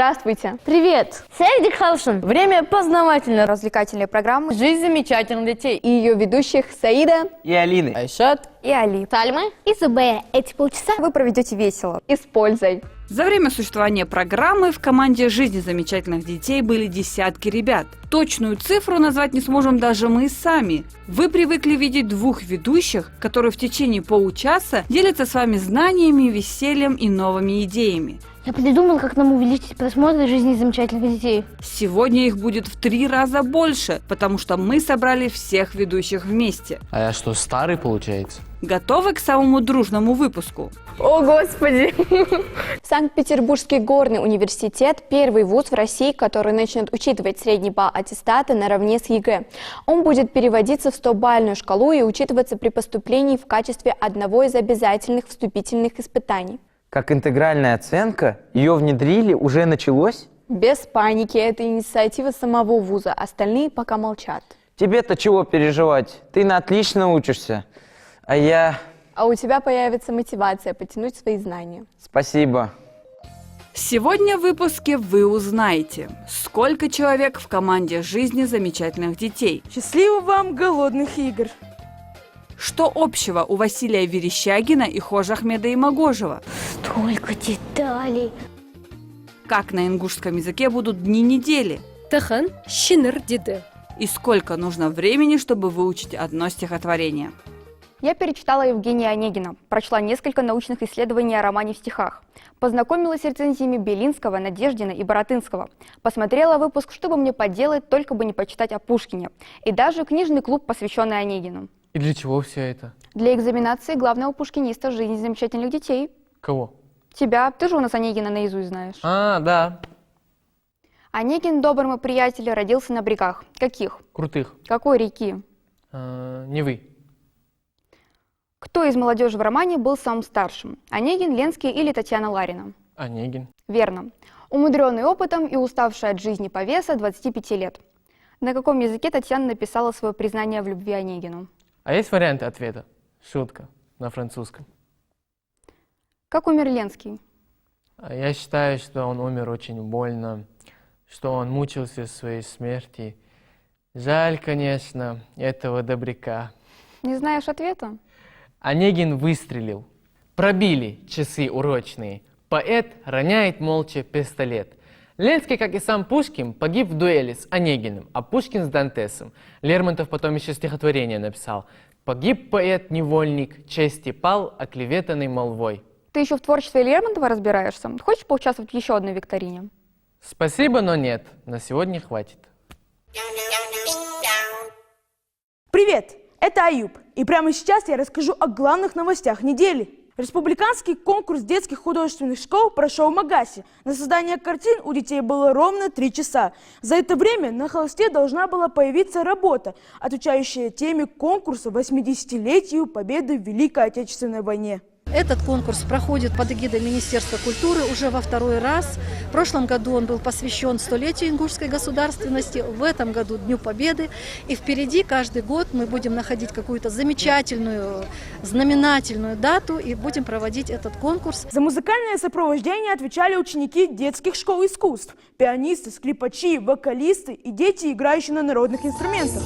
Здравствуйте! Привет! Sevgili Халшин. Время познавательной Развлекательные программы жизнь замечательных детей. и ее ведущих Саида И Алины. Айшат. и Али. Сальмы и Зубея. Эти полчаса Вы проведете весело и с пользой. За время существования программы в команде «Жизни замечательных детей» были десятки ребят. Точную цифру назвать не сможем даже мы сами. Вы привыкли видеть двух ведущих, которые в течение получаса делятся с вами знаниями, весельем и новыми идеями. я придумал, как нам увеличить просмотры жизни замечательных детей. Сегодня их будет в 3 раза больше, потому что мы собрали всех ведущих вместе. А я что, старый получается? Готовы к самому дружному выпуску? О, Господи! Санкт-Петербургский горный университет – первый вуз в России, который начнет учитывать средний балл аттестата наравне с ЕГЭ. Он будет переводиться в 100-бальную шкалу и учитываться при поступлении в качестве одного из обязательных вступительных испытаний. Как интегральная оценка, ее внедрили, уже началось? Без паники, это инициатива самого вуза, остальные пока молчат. Тебе-то чего переживать? Ты на отлично учишься. А я... А у тебя появится мотивация потянуть свои знания. Спасибо. Сегодня в выпуске вы узнаете, сколько человек в команде «Жизни замечательных детей», Счастливо вам, голодных игр! что общего у Василия Верещагина и Хожи Ахмеда Имагожева, Столько деталей. как на ингушском языке будут дни недели Тахан Шинер Диде. и сколько нужно времени, чтобы выучить одно стихотворение. Я перечитала Евгения Онегина, прочла несколько научных исследований о романе в стихах, познакомилась с рецензиями Белинского, Надеждина и Боротынского, посмотрела выпуск «Что бы мне поделать, только бы не почитать о Пушкине», и даже книжный клуб, посвященный Онегину. И для чего все это? Для экзаменации главного пушкиниста жизни замечательных детей. Кого? Тебя, ты же у нас Онегина наизусть знаешь. А, да. Онегин, добрый мой приятель, родился на берегах. Каких? Крутых. Какой реки? Невы. Кто из молодежи в романе был самым старшим? Онегин, Ленский или Татьяна Ларина? Онегин. Верно. Умудренный опытом и уставший от жизни повеса 25 лет. На каком языке Татьяна написала свое признание в любви Онегину? А есть варианты ответа? Шутка. На французском. Как умер Ленский? Я считаю, что он умер очень больно, что он мучился в своей смерти. Жаль, конечно, этого добряка. Не знаешь ответа? Онегин выстрелил. Пробили часы урочные. Поэт роняет молча пистолет. Ленский, как и сам Пушкин, погиб в дуэли с Онегиным, а Пушкин с Дантесом. Лермонтов потом еще стихотворение написал. Погиб поэт-невольник, чести пал, оклеветанный молвой. Ты еще в творчестве Лермонтова разбираешься? Хочешь поучаствовать в еще одной викторине? Спасибо, но нет. На сегодня хватит. Привет, это Аюб, и прямо сейчас я расскажу о главных новостях недели. Республиканский конкурс детских художественных школ прошел в Магасе. На создание картин у детей было ровно 3 часа. За это время на холсте должна была появиться работа, отвечающая теме конкурса 80-летию Победы в Великой Отечественной войне. Этот конкурс проходит под эгидой Министерства культуры уже во 2-й раз. В прошлом году он был посвящен 100-летию ингушской государственности, в этом году Дню Победы. И впереди каждый год мы будем находить какую-то замечательную, знаменательную дату и будем проводить этот конкурс. За музыкальное сопровождение отвечали ученики детских школ искусств, пианисты, скрипачи, вокалисты и дети, играющие на народных инструментах.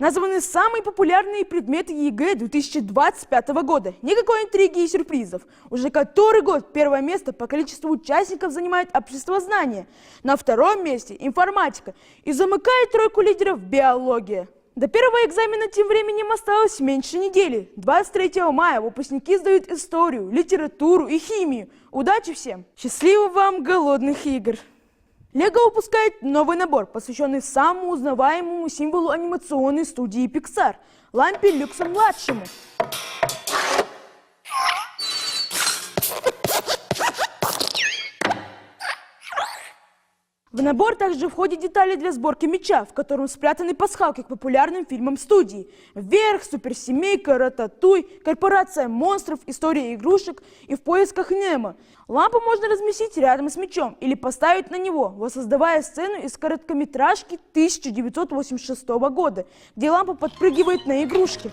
Названы самые популярные предметы ЕГЭ 2025 года. Никакой интриги и сюрпризов. Уже который год первое место по количеству участников занимает обществознание. На 2-м месте информатика. И замыкает 3-ку лидеров биология. До первого экзамена тем временем осталось меньше недели. 23 мая выпускники сдают историю, литературу и химию. Удачи всем! Счастливо вам, голодных игр! Лего выпускает новый набор, посвященный самому узнаваемому символу анимационной студии Pixar – Лампе Люксу-младшему. В набор также входят детали для сборки мяча, в котором спрятаны пасхалки к популярным фильмам студии. «Вверх», «Суперсемейка», «Рататуй», «Корпорация монстров», «История игрушек» и «В поисках Немо». Лампу можно разместить рядом с мячом или поставить на него, воссоздавая сцену из короткометражки 1986 года, где лампа подпрыгивает на игрушке.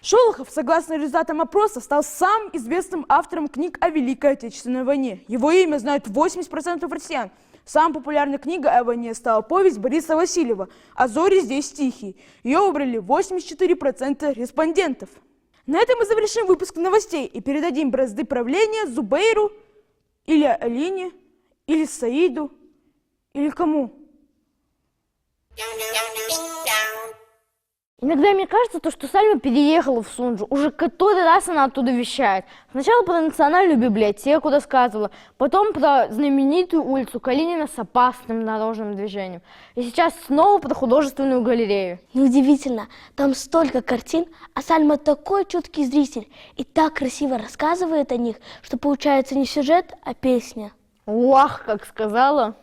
Шолохов, согласно результатам опроса, стал самым известным автором книг о Великой Отечественной войне. Его имя знают 80% россиян. Самой популярной книгой о войне стала повесть Бориса Васильева «А зори здесь тихие». Ее выбрали 84% респондентов. На этом мы завершим выпуск новостей и передадим бразды правления Зубейру, или Алине, или Саиду, или кому? Иногда мне кажется, что Сальма переехала в Сунджу. Уже который раз она оттуда вещает. Сначала про национальную библиотеку рассказывала, потом про знаменитую улицу Калинина с опасным дорожным движением. И сейчас снова про художественную галерею. Неудивительно, там столько картин, а Сальма такой чуткий зритель и так красиво рассказывает о них, что получается не сюжет, а песня. Уах, как сказала.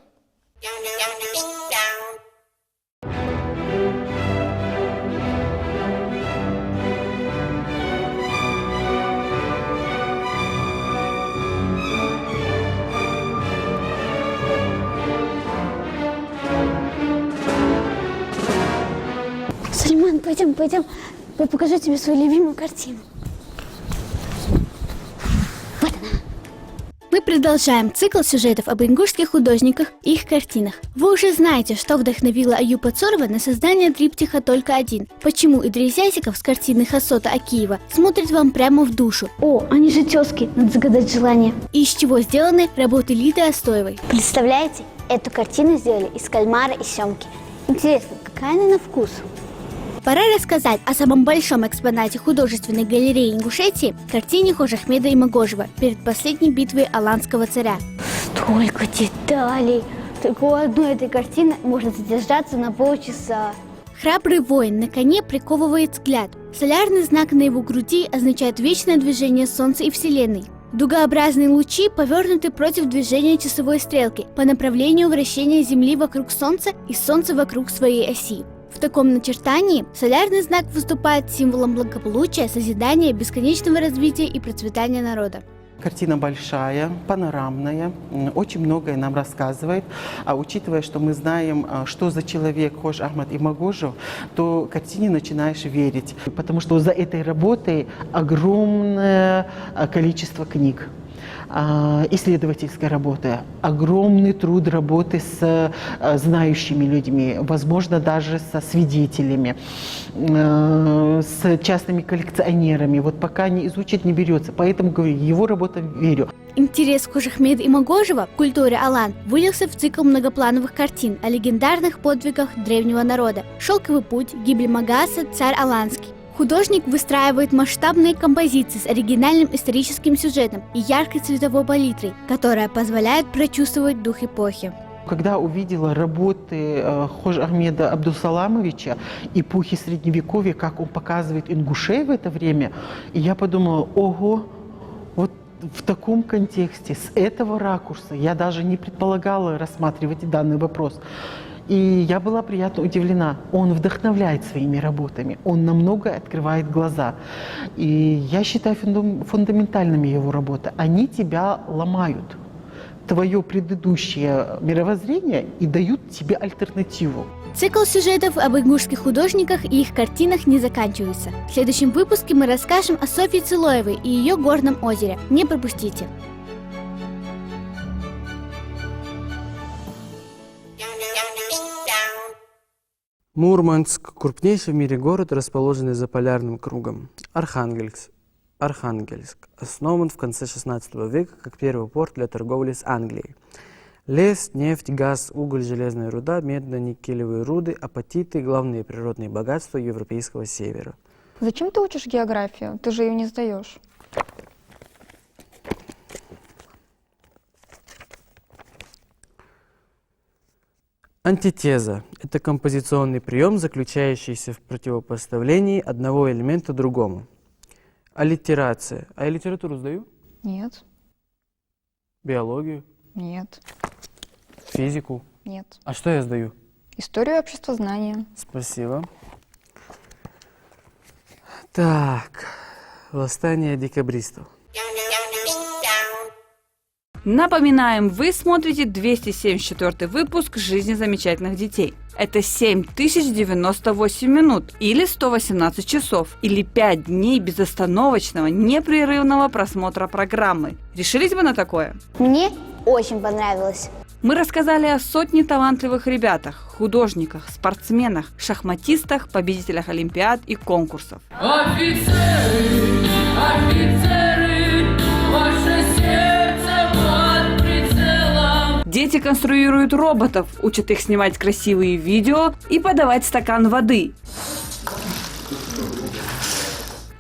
Сальман, пойдем, я покажу тебе свою любимую картину. Вот она. Мы продолжаем цикл сюжетов об ингушских художниках и их картинах. Вы уже знаете, что вдохновило Аюпа Цорова на создание триптиха «Только один». Почему Идрис Ясиков с картины Хасота Акиева смотрит вам прямо в душу. О, они же тезки, надо загадать желание. И из чего сделаны работы Лиды Остоевой. Представляете, эту картину сделали из кальмара и семки. Интересно, какая она на вкус? Пора рассказать о самом большом экспонате художественной галереи Ингушетии – картине Хожахмеда Имагожева перед последней битвой аланского царя. Столько деталей! Только у одной этой картины можно задержаться на полчаса. Храбрый воин на коне приковывает взгляд. Солярный знак на его груди означает вечное движение Солнца и Вселенной. Дугообразные лучи повернуты против движения часовой стрелки по направлению вращения Земли вокруг Солнца и Солнца вокруг своей оси. В таком начертании солярный знак выступает символом благополучия, созидания, бесконечного развития и процветания народа. Картина большая, панорамная, очень многое нам рассказывает. А учитывая, что мы знаем, что за человек Хож Ахмад Имагожев, то картине начинаешь верить. Потому что за этой работой огромное количество книг. Исследовательской работы, огромный труд работы с знающими людьми, возможно, даже со свидетелями, с частными коллекционерами. Вот пока не изучить, не берется. Поэтому, говорю, его работам верю. Интерес Хожахмеда Имагожева к культуре Алан вылился в цикл многоплановых картин о легендарных подвигах древнего народа. «Шелковый путь», «Гибель Магаса», «Царь Аланский». Художник выстраивает масштабные композиции с оригинальным историческим сюжетом и яркой цветовой палитрой, которая позволяет прочувствовать дух эпохи. Когда увидела работы Хож Ахмеда Абдусаламовича «Эпохи Средневековья», как он показывает ингушей в это время, и я подумала, ого, вот в таком контексте, с этого ракурса, я даже не предполагала рассматривать данный вопрос. И я была приятно удивлена. Он вдохновляет своими работами, он на многое открывает глаза. И я считаю фундаментальными его работы. Они тебя ломают, твое предыдущее мировоззрение, и дают тебе альтернативу. Цикл сюжетов об ингушских художниках и их картинах не заканчивается. В следующем выпуске мы расскажем о Софье Цилоевой и ее горном озере. Не пропустите! Мурманск – крупнейший в мире город, расположенный за полярным кругом. Архангельск, основан в конце XVI века как первый порт для торговли с Англией. Лес, нефть, газ, уголь, железная руда, медно-никелевые руды, апатиты – главные природные богатства европейского севера. Зачем ты учишь географию? Ты же ее не сдаешь. Антитеза – это композиционный прием, заключающийся в противопоставлении одного элемента другому. Аллитерация. А я литературу сдаю? Нет. Биологию? Нет. Физику? Нет. А что я сдаю? Историю обществознания. Спасибо. Так, восстание декабристов. Напоминаем, вы смотрите 274 выпуск «Жизни замечательных детей». Это 7098 минут или 118 часов или 5 дней безостановочного, непрерывного просмотра программы. Решились бы на такое? Мне очень понравилось. Мы рассказали о сотне талантливых ребятах, художниках, спортсменах, шахматистах, победителях олимпиад и конкурсов. Офицеры, офицеры, ваше сердце под прицелом. Дети конструируют роботов, учат их снимать красивые видео и подавать стакан воды.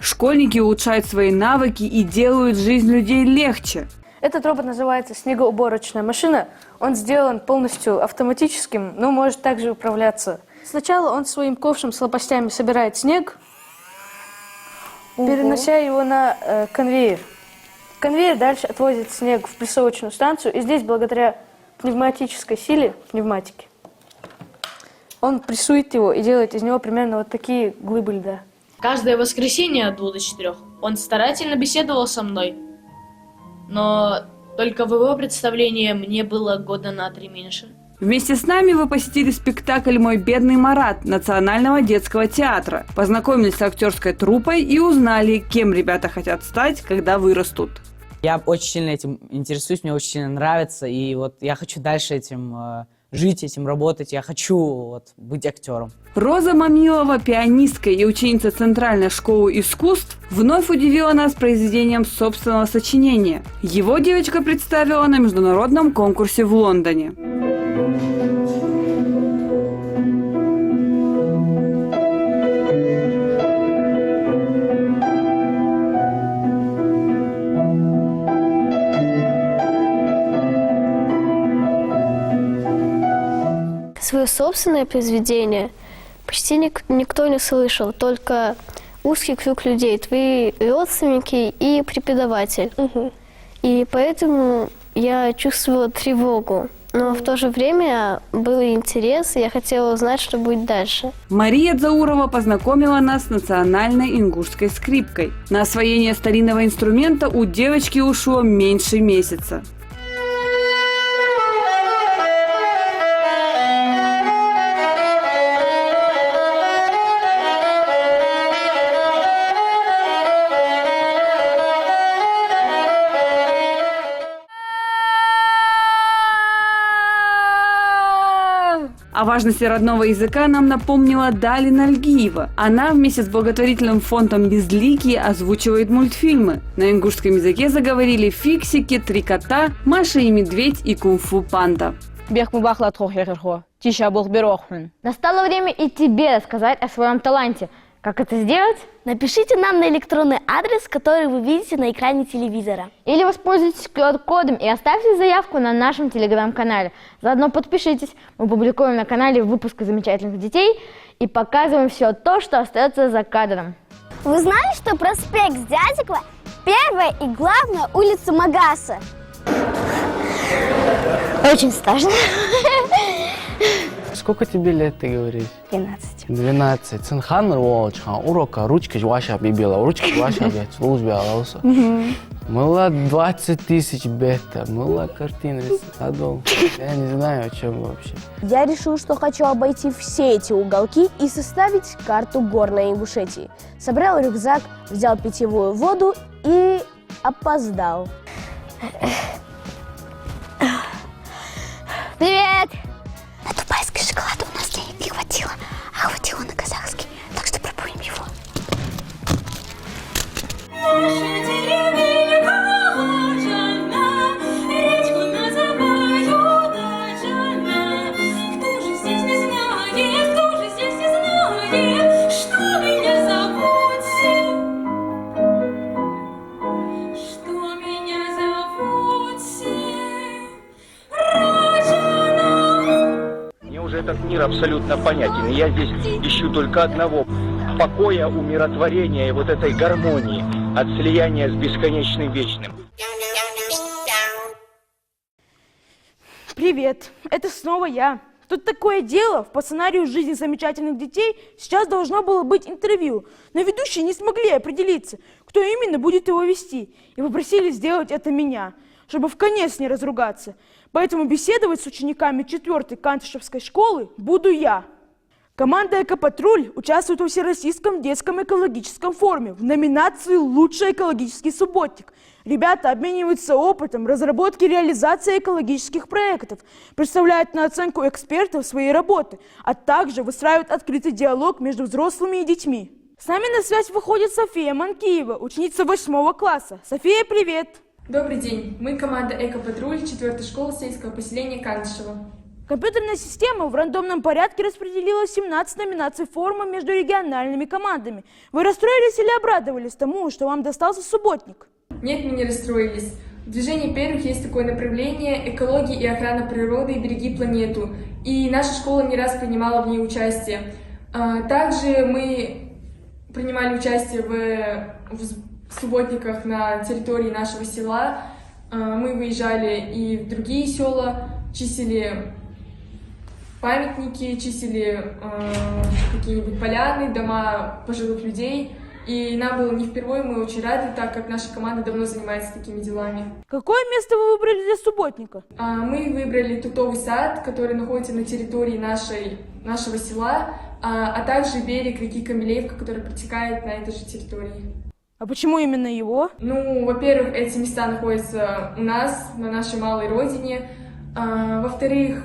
Школьники улучшают свои навыки и делают жизнь людей легче. Этот робот называется снегоуборочная машина. Он сделан полностью автоматическим, но может также управляться. Сначала он своим ковшем с лопастями собирает снег, перенося его на конвейер. Конвейер дальше отвозит снег в прессовочную станцию, и здесь, благодаря пневматической силе, пневматики, он прессует его и делает из него примерно вот такие глыбы льда. Каждое воскресенье от 2 до 4 он старательно беседовал со мной. Но только в его представлении мне было года на 3 меньше. Вместе с нами вы посетили спектакль «Мой бедный Марат» Национального детского театра, познакомились с актерской труппой и узнали, кем ребята хотят стать, когда вырастут. Я очень сильно этим интересуюсь, мне очень сильно нравится, и вот я хочу дальше этим жить, этим работать, я хочу вот быть актером. Роза Мамилова, пианистка и ученица Центральной школы искусств, вновь удивила нас произведением собственного сочинения. Его девочка представила на международном конкурсе в Лондоне. Свое собственное произведение почти никто не слышал, только узкий круг людей, твои родственники и преподаватель. И поэтому я чувствовала тревогу, но в то же время был интерес, и я хотела узнать, что будет дальше. Мария Дзаурова познакомила нас с национальной ингушской скрипкой. На освоение старинного инструмента у девочки ушло меньше месяца. О важности родного языка нам напомнила Далина Альгиева. Она вместе с благотворительным фондом «Безликие» озвучивает мультфильмы. На ингушском языке заговорили «Фиксики», «Три кота», «Маша и медведь» и «Кунг-фу панда». Настало время и тебе рассказать о своем таланте. Как это сделать? Напишите нам на электронный адрес, который вы видите на экране телевизора. Или воспользуйтесь QR-кодом и оставьте заявку на нашем телеграм-канале. Заодно подпишитесь. Мы публикуем на канале выпуски замечательных детей и показываем все то, что остается за кадром. Вы знали, что проспект Дядикова – первая и главная улица Магаса? Очень страшно. Сколько тебе лет, ты говоришь? 12. 12. Цинхан Ролчхан, урока, ручка ваша бибила, ручка ваша бет, службе алауса. Мыла 20 тысяч бета, мыла картины рисовал. Я не знаю, о чем вообще. Я решил, что хочу обойти все эти уголки и составить карту горной Ингушетии. Собрал рюкзак, взял питьевую воду и опоздал. Привет! На дубайский шоколад у нас денег не хватило, а хватило на казахский, так что пробуем его. Этот мир абсолютно понятен. Я здесь ищу только одного – покоя, умиротворения и вот этой гармонии от слияния с бесконечным вечным. Привет, это снова я. Тут такое дело, по сценарию «Жизни замечательных детей» сейчас должно было быть интервью, но ведущие не смогли определиться, кто именно будет его вести, и попросили сделать это меня, чтобы вконец не разругаться. Поэтому беседовать с учениками 4-й Кантышевской школы буду я. Команда «Экопатруль» участвует во Всероссийском детском экологическом форуме в номинации «Лучший экологический субботник». Ребята обмениваются опытом разработки и реализации экологических проектов, представляют на оценку экспертов свои работы, а также выстраивают открытый диалог между взрослыми и детьми. С нами на связь выходит София Манкиева, ученица 8 класса. София, привет! Добрый день, мы команда «Экопатруль» 4-й школы сельского поселения Кантышево. Компьютерная система в рандомном порядке распределила 17 номинаций форума между региональными командами. Вы расстроились или обрадовались тому, что вам достался субботник? Нет, мы не расстроились. В движении первых есть такое направление «Экология и охрана природы и береги планету». И наша школа не раз принимала в ней участие. Также мы принимали участие в субботниках на территории нашего села. Мы выезжали и в другие села, чистили памятники, чистили какие-нибудь поляны, дома пожилых людей. И нам было не впервые, мы очень рады, так как наша команда давно занимается такими делами. Какое место вы выбрали для субботника? Мы выбрали тутовый сад, который находится на территории нашего села, а также берег реки Камелеевка, который протекает на этой же территории. А почему именно его? Ну, во-первых, эти места находятся у нас, на нашей малой родине. Во-вторых,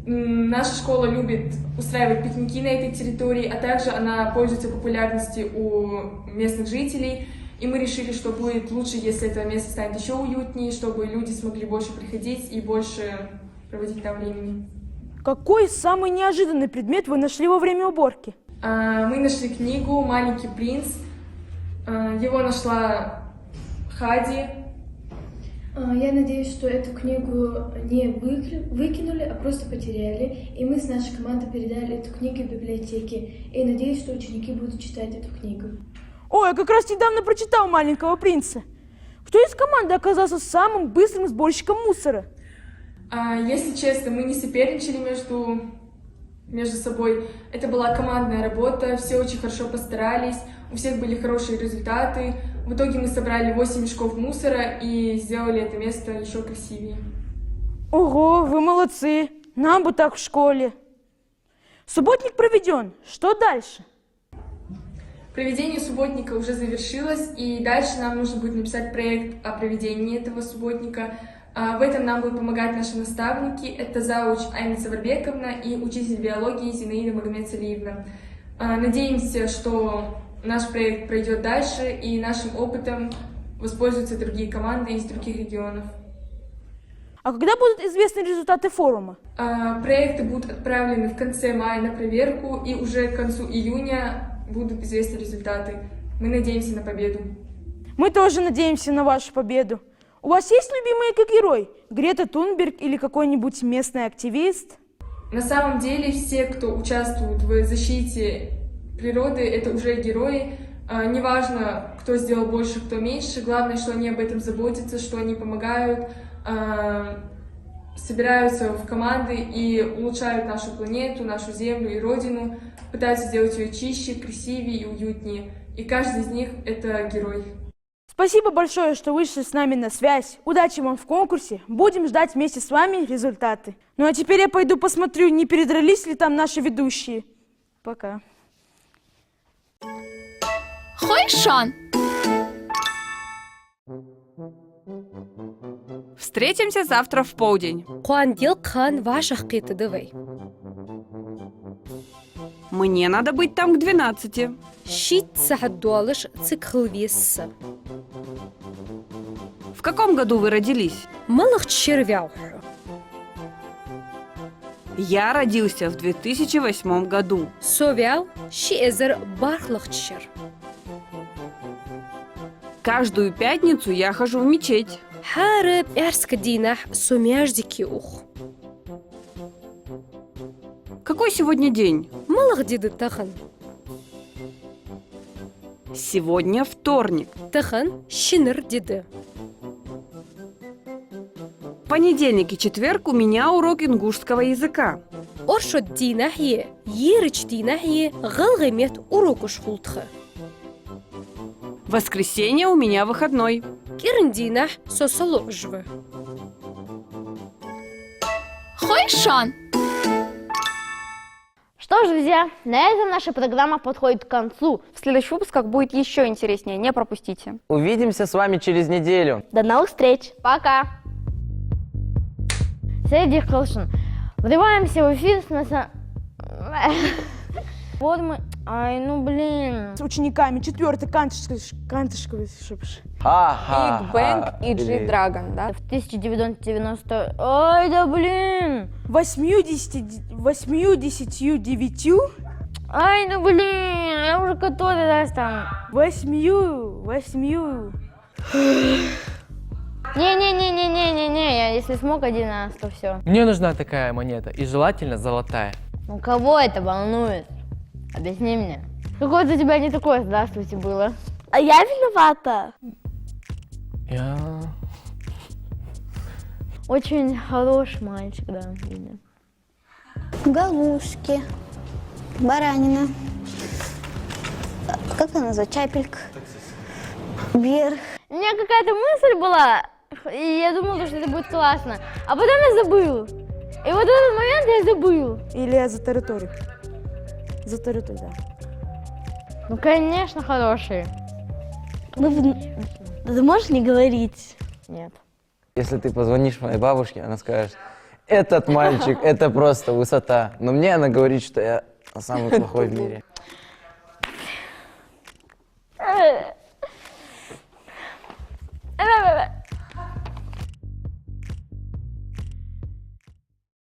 наша школа любит устраивать пикники на этой территории, а также она пользуется популярностью у местных жителей. И мы решили, что будет лучше, если это место станет еще уютнее, чтобы люди смогли больше приходить и больше проводить там времени. Какой самый неожиданный предмет вы нашли во время уборки? Мы нашли книгу «Маленький принц». Его нашла Хади. Я надеюсь, что эту книгу не выкинули, а просто потеряли. И мы с нашей командой передали эту книгу в библиотеке. И надеюсь, что ученики будут читать эту книгу. Ой, я как раз недавно прочитал «Маленького принца». Кто из команды оказался самым быстрым сборщиком мусора? Если честно, мы не соперничали между собой. Это была командная работа, все очень хорошо постарались, у всех были хорошие результаты. В итоге мы собрали 8 мешков мусора и сделали это место еще красивее. Ого, вы молодцы! Нам бы так в школе. Субботник проведен. Что дальше? Проведение субботника уже завершилось, и дальше нам нужно будет написать проект о проведении этого субботника. В этом нам будут помогать наши наставники. Это зауч Айна Саварбековна и учитель биологии Зинаида Магомед-Салиевна. Надеемся, что наш проект пройдет дальше, и нашим опытом воспользуются другие команды из других регионов. А когда будут известны результаты форума? Проекты будут отправлены в конце мая на проверку, и уже к концу июня будут известны результаты. Мы надеемся на победу. Мы тоже надеемся на вашу победу. У вас есть любимый эко-герой? Грета Тунберг или какой-нибудь местный активист? На самом деле все, кто участвует в защите природы, это уже герои. Неважно, кто сделал больше, кто меньше. Главное, что они об этом заботятся, что они помогают, собираются в команды и улучшают нашу планету, нашу Землю и Родину, пытаются сделать ее чище, красивее и уютнее. И каждый из них — это герой. Спасибо большое, что вышли с нами на связь. Удачи вам в конкурсе. Будем ждать вместе с вами результаты. Ну а теперь я пойду посмотрю, не передрались ли там наши ведущие. Пока. Хойшан! Встретимся завтра в полдень. Мне надо быть там к 12. В каком году вы родились? Я родился в 2008 году. Каждую пятницу я хожу в мечеть. Какой сегодня день? Сегодня вторник. Понедельник и четверг у меня урок ингушского языка. Воскресенье у меня выходной. Хойшан. Что ж, друзья, на этом наша программа подходит к концу. В следующих выпусках будет еще интереснее, не пропустите. Увидимся с вами через неделю. До новых встреч! Пока! Среди Колшин. Врываемся в эфир с Вот мы... Ай, ну блин. С учениками 4-й Кантышевой Big Bang и G-Dragon, да? В 1990... Ой, да блин! 89. Ай, ну блин, я уже который раз там. 8. Не, я если смог 1 раз, то все. Мне нужна такая монета, и желательно золотая. Ну кого это волнует? Объясни мне. Какое-то у тебя не такое здравствуйте было. А я виновата. Я... Очень хороший мальчик, да, видно. Галушки, баранина. Как она называется? Чапелька. Вверх. У меня какая-то мысль была, и я думала, что это будет классно. А потом я забыл. И вот в этот момент я забыл. Или за территорию? За территорию, да. Ну, конечно, хороший. Ты можешь не говорить? Нет. Если ты позвонишь моей бабушке, она скажет, этот мальчик, это просто высота. Но мне она говорит, что я самый плохой в мире.